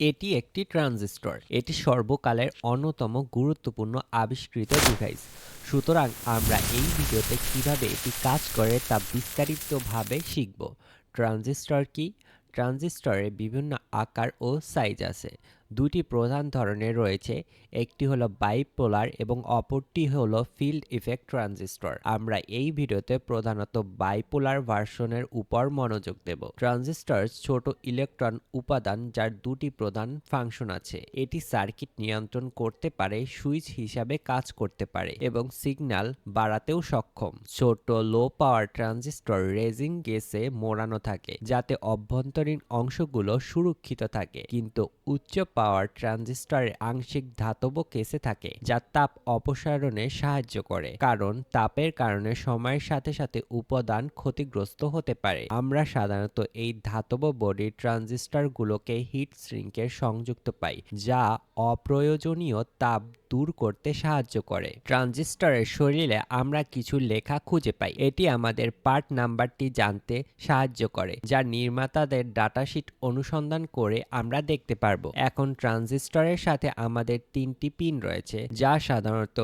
এটি একটি ট্রানজিস্টর। এটি সর্বকালের অন্যতম গুরুত্বপূর্ণ আবিষ্কৃত ডিভাইস। সুতরাং আমরা এই ভিডিওতে কিভাবে এটি কাজ করে তা বিস্তারিতভাবে শিখব। ট্রানজিস্টর কি? ট্রানজিস্টরের বিভিন্ন আকার ও সাইজ আছে। দুটি প্রধান ধরনের রয়েছে, একটি হলো বাইপোলার এবং অপরটি হলো ফিল্ড ইফেক্ট ট্রানজিস্টর। আমরা এই ভিডিওতে প্রধানত বাইপোলার ভার্সনের উপর মনোযোগ দেব। ট্রানজিস্টর ছোট ইলেকট্রন উপাদান যার দুটি প্রধান ফাংশন আছে। এটি সার্কিট নিয়ন্ত্রণ করতে পারে, সুইচ হিসাবে কাজ করতে পারে এবং সিগন্যাল বাড়াতেও সক্ষম। ছোট লো পাওয়ার ট্রানজিস্টর রেজিন গেসে মোড়ানো থাকে যাতে অভ্যন্তরীণ অংশগুলো সুরক্ষিত থাকে, কিন্তু উচ্চ পাওয়ার ট্রানজিস্টরের আংশিক ধাতব কেসে থাকে যা তাপ অপসারণে সাহায্য করে, কারণ তাপের কারণে সময়ের সাথে সাথে উপাদান ক্ষতিগ্রস্ত হতে পারে। আমরা সাধারণত এই ধাতব বডির ট্রানজিস্টরগুলোকে হিট সিঙ্কের সংযুক্ত পাই, যা অপ্রয়োজনীয় তাপ দূর করতে সাহায্য করে। ট্রানজিস্টরের শরীরে আমরা কিছু লেখা খুঁজে পাই। এটি আমাদের পার্ট নাম্বারটি জানতে সাহায্য করে, যা নির্মাতাদের ডাটাশিট অনুসন্ধান করে আমরা দেখতে পারবো। এখন ট্রানজিস্টরের সাথে আমাদের তিনটি পিন রয়েছে, যা সাধারণত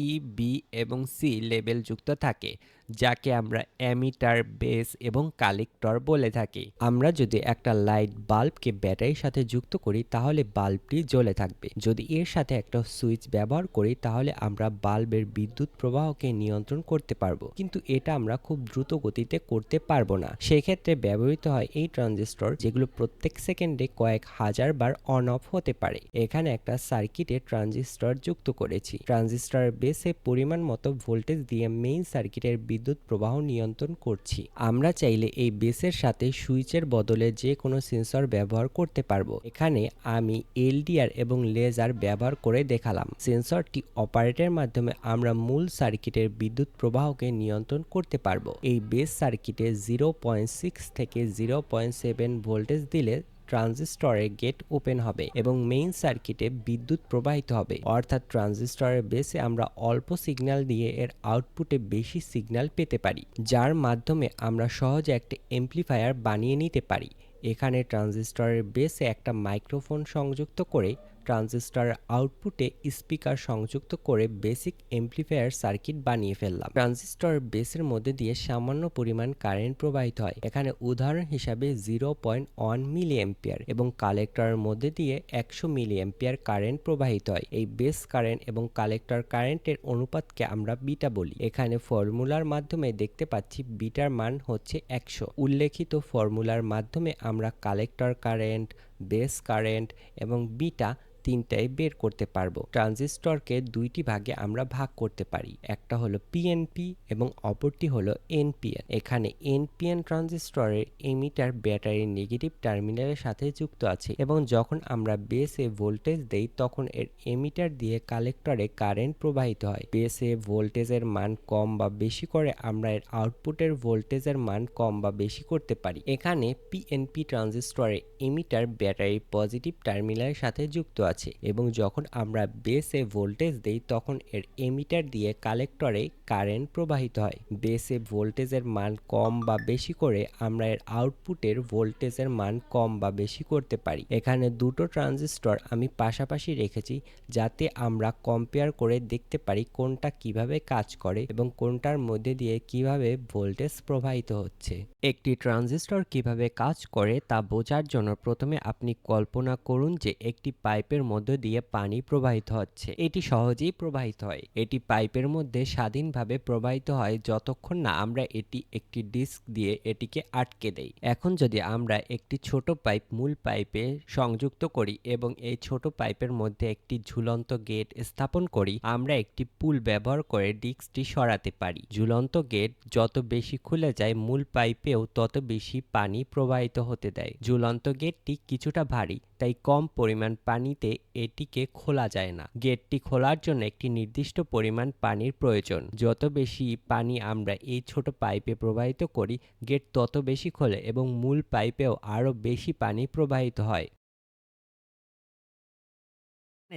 ই, বি এবং সি লেবেল যুক্ত থাকে, যাকে আমরা এমিটার, বেস এবং কালেক্টর বলে থাকি। আমরা যদি একটা লাইট বাল্বকে ব্যাটারির সাথে যুক্ত করি তাহলে বাল্বটি জ্বলে থাকবে। যদি এর সাথে একটা সুইচ ব্যবহার করি তাহলে আমরা বাল্বের বিদ্যুৎ প্রবাহকে নিয়ন্ত্রণ করতে পারবো, কিন্তু এটা আমরা খুব দ্রুত গতিতে করতে পারবো না। সেক্ষেত্রে ব্যবহৃত হয় এই ট্রানজিস্টর, যেগুলো প্রত্যেক সেকেন্ডে কয়েক হাজার বার অন অফ হতে পারে। এখানে একটা সার্কিটে ট্রানজিস্টর যুক্ত করেছি। ট্রানজিস্টরের বেসে পরিমাণ মতো ভোল্টেজ দিয়ে মেইন সার্কিটের বিদ্যুৎ প্রবাহ নিয়ন্ত্রণ করছি। আমরা চাইলে এই বেসের সাথে সুইচের বদলে যে কোনো সেন্সর ব্যবহার করতে পারবো। এখানে আমি এলডিআর এবং লেজার ব্যবহার করে দেখালাম। সেন্সরটি অপারেটরের মাধ্যমে আমরা মূল সার্কিটের বিদ্যুৎ প্রবাহকে নিয়ন্ত্রণ করতে পারবো। এই বেস সার্কিটে 0.6 থেকে 0.7 ভোল্টেজ দিলে ট্রানজিস্টরের গেট ওপেন হবে এবং মেইন সার্কিটে বিদ্যুৎ প্রবাহিত হবে। অর্থাৎ ট্রানজিস্টরের বেসে আমরা অল্প সিগন্যাল দিয়ে এর আউটপুটে বেশি সিগন্যাল পেতে পারি, যার মাধ্যমে আমরা সহজে একটা এমপ্লিফায়ার বানিয়ে নিতে পারি। এখানে ট্রানজিস্টরের বেসে একটা মাইক্রোফোন সংযুক্ত করে ট্রানজিস্টরের আউটপুটে স্পিকার সংযুক্ত করে বেসিক এমপ্লিফায়ার সার্কিট বানিয়ে ফেললাম। ট্রানজিস্টর বেসের মধ্যে দিয়ে সামান্য পরিমাণ কারেন্ট প্রবাহিত হয়। এখানে উদাহরণ হিসাবে 0.1 মিলি অ্যাম্পিয়ার এবং কালেক্টরের মধ্যে দিয়ে 100 মিলি অ্যাম্পিয়ার কারেন্ট প্রবাহিত হয়। এই বেস কারেন্ট এবং কালেক্টর কারেন্টের অনুপাতকে আমরা বিটা বলি। এখানে ফর্মুলার মাধ্যমে দেখতে পাচ্ছি বিটার মান হচ্ছে 100। উল্লেখিত ফর্মুলার মাধ্যমে আমরা কালেক্টর কারেন্ট, বেস কারেন্ট এবং বিটা তিনটাই বের করতে পারবো। ট্রানজিস্টরকে দুইটি ভাগে আমরা ভাগ করতে পারি, একটা হলো পিএনপি এবং অপরটি হলো এনপিএন। এখানে এনপিএন ট্রানজিস্টরের এমিটার ব্যাটারির নেগেটিভ টার্মিনালের সাথে যুক্ত আছে এবং যখন আমরা বেসে ভোল্টেজ দেই তখন এর এমিটার দিয়ে কালেক্টরে কারেন্ট প্রবাহিত হয়। বেসে ভোল্টেজের মান কম বা বেশি করে আমরা এর আউটপুটের ভোল্টেজের মান কম বা বেশি করতে পারি। এখানে পিএনপি ট্রানজিস্টরের এমিটার ব্যাটারির পজিটিভ টার্মিনালের সাথে যুক্ত আছে এবং যখন আমরা বেসে ভোল্টেজ দেই তখন এর এমিটার দিয়ে কালেক্টরে কারেন্ট প্রবাহিত হয়। বেসে ভোল্টেজের মান কম বা বেশি করে আমরা এর আউটপুটের ভোল্টেজের মান কম বা বেশি করতে পারি। এখানে দুটো ট্রানজিস্টর আমি পাশাপাশি রেখেছি যাতে আমরা কম্পেয়ার করে দেখতে পারি কোনটা কিভাবে কাজ করে এবং কোনটার মধ্যে দিয়ে কিভাবে ভোল্টেজ প্রবাহিত হচ্ছে। একটি ট্রানজিস্টর কিভাবে কাজ করে তা বোঝার জন্য প্রথমে আপনি কল্পনা করুন যে একটি পাইপের মধ্য দিয়ে পানি প্রবাহিত হচ্ছে। এটি সহজেই প্রবাহিত হয়। এটি পাইপের মধ্যে স্বাধীনভাবে প্রবাহিত হয় যতক্ষণ না আমরা এটি একটি ডিস্ক দিয়ে এটিকে আটকে দেই। এখন যদি আমরা একটি ছোট পাইপ মূল পাইপে সংযুক্ত করি এবং এই ছোট পাইপের মধ্যে একটি ঝুলন্ত গেট স্থাপন করি, আমরা একটি পুল ব্যবহার করে ডিস্কটি সরাতে পারি। ঝুলন্ত গেট যত বেশি খুলে যায় মূল পাইপেও তত বেশি পানি প্রবাহিত হতে দেয়। ঝুলন্ত গেটটি কিছুটা ভারী, তাই কম পরিমাণ পানিতে এটিকে খোলা যায় না। গেটটি খোলার জন্য একটি নির্দিষ্ট পরিমাণ পানির প্রয়োজন। যত বেশি পানি আমরা এই ছোট পাইপে প্রবাহিত করি, গেট তত বেশি খোলে এবং মূল পাইপেও আরও বেশি পানি প্রবাহিত হয়।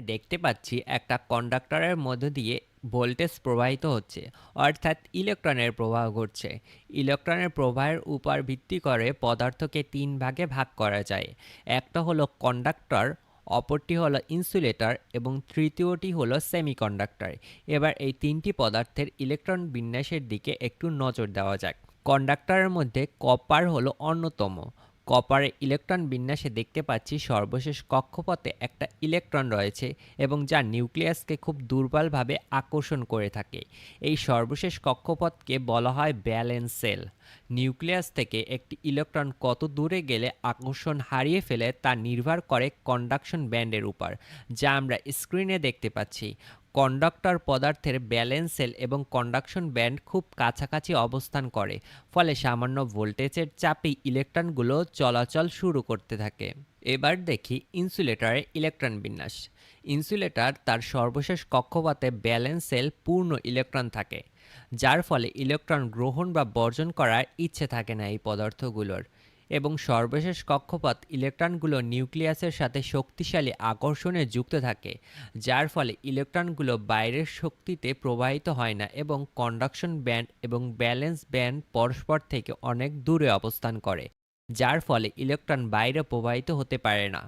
দেখতে পাচ্ছি একটা কন্ডাক্টরের মধ্য দিয়ে ভোল্টেজ প্রবাহিত হচ্ছে, অর্থাৎ ইলেকট্রনের প্রবাহ ঘটছে। ইলেকট্রনের প্রবাহের উপর ভিত্তি করে পদার্থকে তিন ভাগে ভাগ করা যায়। একটা হলো কন্ডাক্টর, অপরটি হলো ইনসুলেটর এবং তৃতীয়টি হলো সেমিকন্ডাক্টর। এবার এই তিনটি পদার্থের ইলেকট্রন বিন্যাসের দিকে একটু নজর দেওয়া যাক। কন্ডাক্টরের মধ্যে কপার হলো অন্যতম। কপারের ইলেকট্রন বিন্যাসে দেখতে পাচ্ছি সর্বশেষ কক্ষপথে একটা ইলেকট্রন রয়েছে এবং যা নিউক্লিয়াসকে খুব দুর্বলভাবে আকর্ষণ করে থাকে। এই সর্বশেষ কক্ষপথকে বলা হয় ব্যালেন্স সেল। নিউক্লিয়াস থেকে একটি ইলেকট্রন কত দূরে গেলে আকর্ষণ হারিয়ে ফেলে তা নির্ভর করে কন্ডাকশন ব্যান্ডের উপর, যা আমরা স্ক্রিনে দেখতে পাচ্ছি। কন্ডাক্টর পদার্থের ব্যালেন্স সেল এবং কন্ডাকশন ব্যান্ড খুব কাছাকাছি অবস্থান করে, ফলে সামান্য ভোল্টেজের চাপেই ইলেকট্রনগুলো চলাচল শুরু করতে থাকে। এবার দেখি ইনসুলেটরের ইলেকট্রন বিন্যাস। ইনসুলেটর তার সর্বশেষ কক্ষপথে ব্যালেন্স সেল পূর্ণ ইলেকট্রন থাকে, যার ফলে ইলেকট্রন গ্রহণ বা বর্জন করার ইচ্ছে থাকে না এই পদার্থগুলোর। এবং সর্বশেষ কক্ষপথ ইলেকট্রনগুলো নিউক্লিয়াসের সাথে শক্তিশালী আকর্ষণে যুক্ত থাকে, যার ফলে ইলেকট্রনগুলো বাইরের শক্তিতে প্রবাহিত হয় না এবং কন্ডাকশন ব্যান্ড এবং ব্যালেন্স ব্যান্ড পরস্পর থেকে অনেক দূরে অবস্থান করে, যার ফলে ইলেকট্রন বাইরে প্রবাহিত হতে পারে না।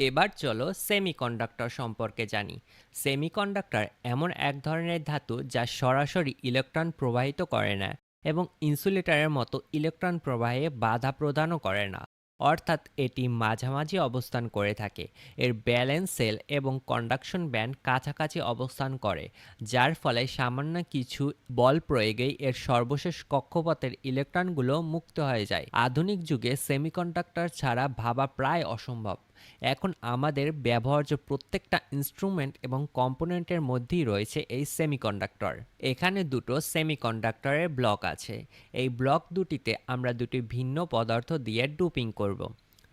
এবার চলো সেমিকন্ডাক্টর সম্পর্কে জানি। সেমিকন্ডাক্টর এমন এক ধরনের ধাতু যা সরাসরি ইলেকট্রন প্রবাহিত করে না এবং ইনসুলেটরের মতো ইলেকট্রন প্রবাহে বাধা প্রদানও করে না, অর্থাৎ এটি মাঝামাঝি অবস্থান করে থাকে। এর ব্যালেন্স সেল এবং কন্ডাকশন ব্যান্ড কাছাকাছি অবস্থান করে, যার ফলে সামান্য কিছু বল প্রয়োগেই এর সর্বশেষ কক্ষপথের ইলেকট্রনগুলো মুক্ত হয়ে যায়। আধুনিক যুগে সেমিকন্ডাক্টর ছাড়া ভাবা প্রায় অসম্ভব। এখন আমাদের ব্যবহার্য প্রত্যেকটা ইনস্ট্রুমেন্ট এবং কম্পোনেন্টের মধ্যেই রয়েছে এই সেমিকন্ডাক্টর। এখানে দুটো সেমিকন্ডাক্টরের ব্লক আছে। এই ব্লক দুটিতে আমরা দুটি ভিন্ন পদার্থ দিয়ে ডোপিং করব।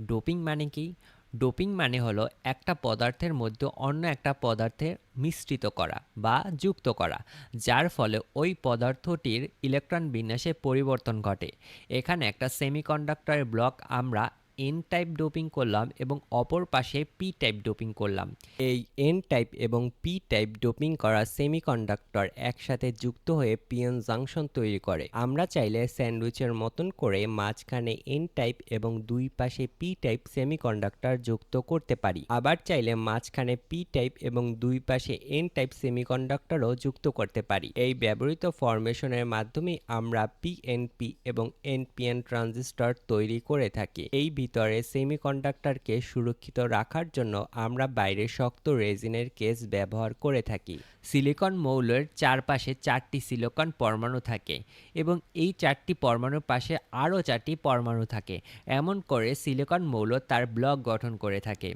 ডোপিং মানে কি? ডোপিং মানে হলো একটা পদার্থের মধ্যে অন্য একটা পদার্থে মিশ্রিত করা বা যুক্ত করা, যার ফলে ওই পদার্থটির ইলেকট্রন বিন্যাসে পরিবর্তন ঘটে। এখানে একটা সেমিকন্ডাক্টরের ব্লক আমরা এন টাইপ ডোপিং করলাম এবং অপর পাশে পি টাইপ ডোপিং করলাম। এই এন টাইপ এবং পি টাইপ ডোপিং করা সেমিকন্ডাক্টর একসাথে যুক্ত হয়ে পিএন জাংশন তৈরি করে। আমরা চাইলে স্যান্ডউইচের মতন করে মাঝখানে এন টাইপ এবং দুই পাশে পি টাইপ সেমিকন্ডাক্টর যুক্ত করতে পারি। আবার চাইলে মাঝখানে পি টাইপ এবং দুই পাশে এন টাইপ সেমিকন্ডাক্টরও যুক্ত করতে পারি। এই ব্যবহৃত ফরমেশনের মাধ্যমে আমরা পিএনপি এবং এনপিএন ট্রানজিস্টর তৈরি করে থাকি। এই ভিতরে সেমিকন্ডাক্টরকে সুরক্ষিত রাখার জন্য আমরা বাইরে শক্ত রেজিনের কেস ব্যবহার করে থাকি। সিলিকন মৌলের চারপাশে চারটি সিলিকন পরমাণু থাকে এবং এই চারটি পরমাণুর পাশে আরও চারটি পরমাণু থাকে। এমন করে সিলিকন মৌল তার ব্লক গঠন করে থাকে।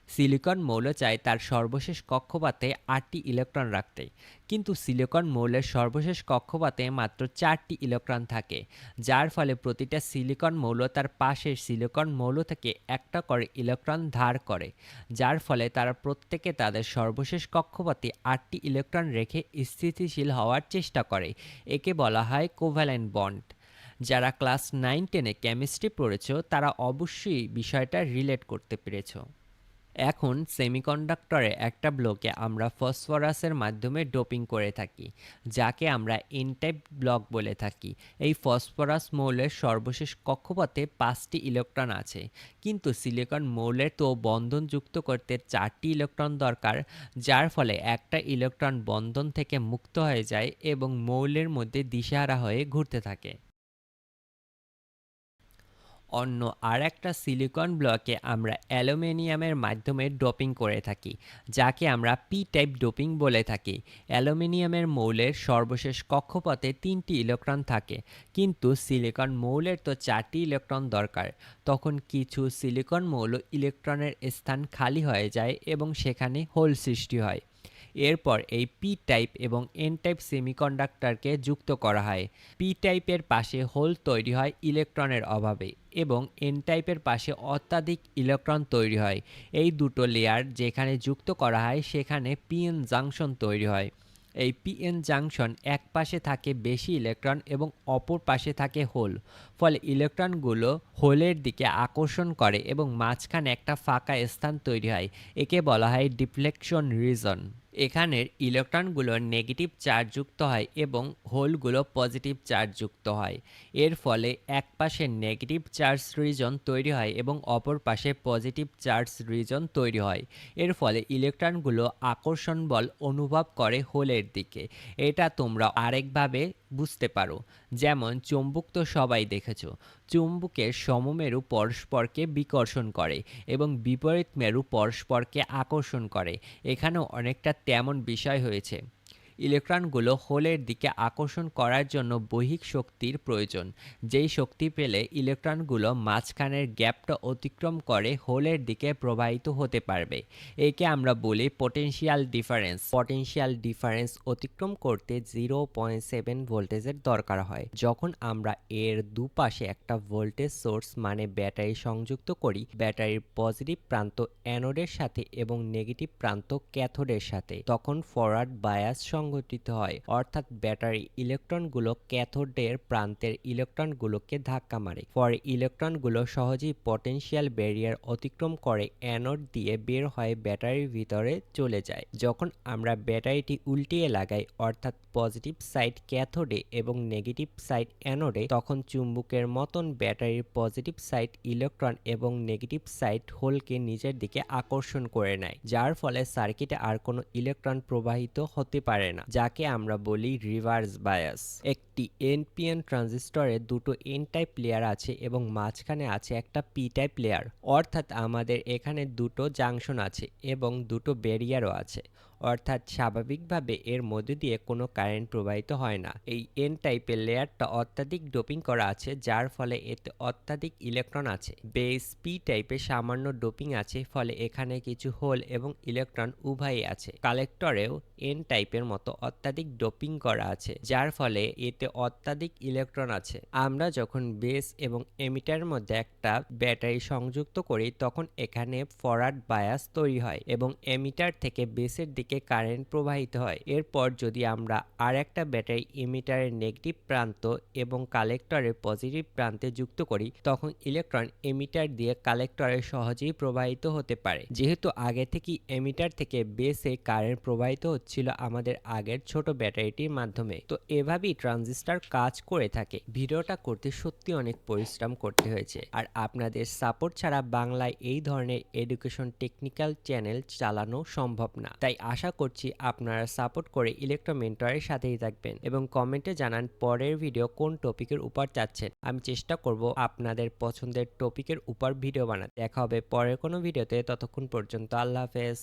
সিলিকন মৌল চায় তার সর্বশেষ কক্ষপথে 8টি ইলেকট্রন রাখতে, কিন্তু সিলিকন মৌলের সর্বশেষ কক্ষপথে মাত্র 4টি ইলেকট্রন থাকে, যার ফলে প্রতিটা সিলিকন মৌল তার পাশের সিলিকন মৌল থেকে একটা করে ইলেকট্রন ধার করে, যার ফলে তারা প্রত্যেকে তাদের সর্বশেষ কক্ষপথে 8টি ইলেকট্রন রেখে স্থিতিশীল হওয়ার চেষ্টা করে। একে বলা হয় কোভ্যালেন্ট বন্ড। যারা ক্লাস 9-10-এ কেমিস্ট্রি পড়েছো তারা অবশ্যই বিষয়টা রিলেট করতে পেরেছো। এখন সেমিকন্ডাক্টরে একটা ব্লকে আমরা ফসফরাসের মাধ্যমে ডোপিং করে থাকি, যাকে আমরা এন টাইপ ব্লক বলে থাকি। এই ফসফরাস মৌলের সর্বশেষ কক্ষপথে 5টি ইলেকট্রন আছে, কিন্তু সিলিকন মৌলের তো বন্ধন যুক্ত করতে 4টি ইলেকট্রন দরকার, যার ফলে একটা ইলেকট্রন বন্ধন থেকে মুক্ত হয়ে যায় এবং মৌলের মধ্যে দিশেহারা হয়ে ঘুরতে থাকে। অন্য আর একটা সিলিকন ব্লকে আমরা অ্যালুমিনিয়ামের মাধ্যমে ডোপিং করে থাকি, যাকে আমরা পি টাইপ ডোপিং বলে থাকি। অ্যালুমিনিয়ামের মৌলের সর্বশেষ কক্ষপথে 3টি ইলেকট্রন থাকে, কিন্তু সিলিকন মৌলের তো 4টি ইলেকট্রন দরকার। তখন কিছু সিলিকন মৌল ইলেকট্রনের স্থান খালি হয়ে যায় এবং সেখানে হোল সৃষ্টি হয়। এরপর এই পি টাইপ এবং এন টাইপ সেমিকন্ডাক্টরকে যুক্ত করা হয়। পি টাইপের পাশে হোল তৈরি হয় ইলেকট্রনের অভাবে এবং এন টাইপের পাশে অত্যাধিক ইলেকট্রন তৈরি হয়। এই দুটো লেয়ার যেখানে যুক্ত করা হয় সেখানে পিএন জাংশন তৈরি হয়। এই পিএন জাংশন এক পাশে থাকে বেশি ইলেকট্রন এবং অপর পাশে থাকে হোল, ফলে ইলেকট্রনগুলো হোলের দিকে আকর্ষণ করে এবং মাঝখানে একটা ফাঁকা স্থান তৈরি হয়। একে বলা হয় ডিফ্লেকশন রিজন। এখানের ইলেকট্রনগুলো নেগেটিভ চার্জযুক্ত হয় এবং হোলগুলো পজিটিভ চার্জযুক্ত হয়। এর ফলে এক পাশে নেগেটিভ চার্জ রিজন তৈরি হয় এবং অপর পাশে পজিটিভ চার্জ রিজন তৈরি হয়। এর ফলে ইলেকট্রনগুলো আকর্ষণ বল অনুভব করে হোলের দিকে। এটা তোমরা আরেকভাবে বুঝতে পারো, যেমন চুম্বক তো সবাই দেখেছো। চুম্বকের সমমেরু পরস্পরকে বিকর্ষণ করে এবং বিপরীত মেরু পরস্পরকে আকর্ষণ করে। এখানেও অনেকটা তেমন বিষয় হয়েছে। ইলেকট্রনগুলো হোলের দিকে আকর্ষণ করার জন্য বৈহিক শক্তির প্রয়োজন, যেই শক্তি পেলে ইলেকট্রনগুলো মাঝখানের গ্যাপটা অতিক্রম করে হোলের দিকে প্রবাহিত হতে পারবে। একে আমরা বলি পটেনশিয়াল ডিফারেন্স। পটেনশিয়াল ডিফারেন্স অতিক্রম করতে 0.7 ভোল্টেজের দরকার হয়। যখন আমরা এর দুপাশে একটা ভোল্টেজ সোর্স মানে ব্যাটারি সংযুক্ত করি, ব্যাটারির পজিটিভ প্রান্ত অ্যানোডের সাথে এবং নেগেটিভ প্রান্ত ক্যাথোডের সাথে, তখন ফরওয়ার্ড বায়াস সংঘটিত হয়, অর্থাৎ ব্যাটারি ইলেকট্রনগুলো ক্যাথোডের প্রান্তের ইলেকট্রনগুলোকে ধাক্কা মারে। পরে ইলেকট্রনগুলো সহজেই পটেনশিয়াল ব্যারিয়ার অতিক্রম করে অ্যানোড দিয়ে বের হয়ে ব্যাটারির ভিতরে চলে যায়। যখন আমরা ব্যাটারিটি উল্টিয়ে লাগাই, অর্থাৎ পজিটিভ সাইড ক্যাথোডে এবং নেগেটিভ সাইড অ্যানোডে, তখন চুম্বকের মতন ব্যাটারির পজিটিভ সাইড ইলেকট্রন এবং নেগেটিভ সাইড হোলকে নিজের দিকে আকর্ষণ করে নেয়, যার ফলে সার্কিটে আর কোনো ইলেকট্রন প্রবাহিত হতে পারে না, যাকে আমরা বলি রিভার্স বায়াস। একটি এনপিএন ট্রানজিস্টরে দুটো এন টাইপ লেয়ার আছে এবং মাঝখানে আছে একটা পি টাইপ লেয়ার, অর্থাৎ আমাদের এখানে দুটো জাংশন আছে এবং দুটো ব্যারিয়ারও আছে, অর্থাৎ স্বাভাবিকভাবে এর মধ্যে দিয়ে কোনো কারেন্ট প্রবাহিত হয় না। এই এন টাইপের লেয়ারটা অত্যাধিক ডোপিং করা আছে, যার ফলে এতে অত্যাধিক ইলেকট্রন আছে। বেস পি টাইপের সামান্য ডোপিং আছে, ফলে এখানে কিছু হোল এবং ইলেকট্রন উভয়ই আছে। কালেক্টরেও এন টাইপের মতো অত্যাধিক ডোপিং করা আছে, যার ফলে এতে অত্যাধিক ইলেকট্রন আছে। আমরা যখন বেস এবং এমিটারের মধ্যে একটা ব্যাটারি সংযুক্ত করি, তখন এখানে ফরওয়ার্ড বায়াস তৈরি হয় এবং এমিটার থেকে বেসের দিকে কারেন্ট প্রবাহিত হয়। এরপর যদি আমরা আর একটা ব্যাটারি এমিটারের নেগেটিভ প্রান্ত এবং কালেক্টরের পজিটিভ প্রান্তে যুক্ত করি, তখন ইলেকট্রন এমিটার দিয়ে কালেক্টরে সহজেই প্রবাহিত হতে পারে। যেহেতু আগে থেকেই এমিটার থেকে বেসে কারেন্ট প্রবাহিত হচ্ছিল আমাদের আগের ছোট ব্যাটারিটির মাধ্যমে, তো এভাবেই ট্রানজিস্টর কাজ করে থাকে। ভিডিওটা করতে সত্যি অনেক পরিশ্রম করতে হয়েছে, আর আপনাদের সাপোর্ট ছাড়া বাংলায় এই ধরনের এডুকেশন টেকনিক্যাল চ্যানেল চালানো সম্ভব না। তাই আশা করছি আপনারা সাপোর্ট করে ইলেকট্রো মেন্টরের সাথেই থাকবেন এবং কমেন্টে জানান পরের ভিডিও কোন টপিকের উপর চাচ্ছেন। আমি চেষ্টা করব আপনাদের পছন্দের টপিকের উপর ভিডিও বানাতে। দেখা হবে পরের কোনো ভিডিওতে, ততক্ষণ পর্যন্ত আল্লাহ হাফেজ।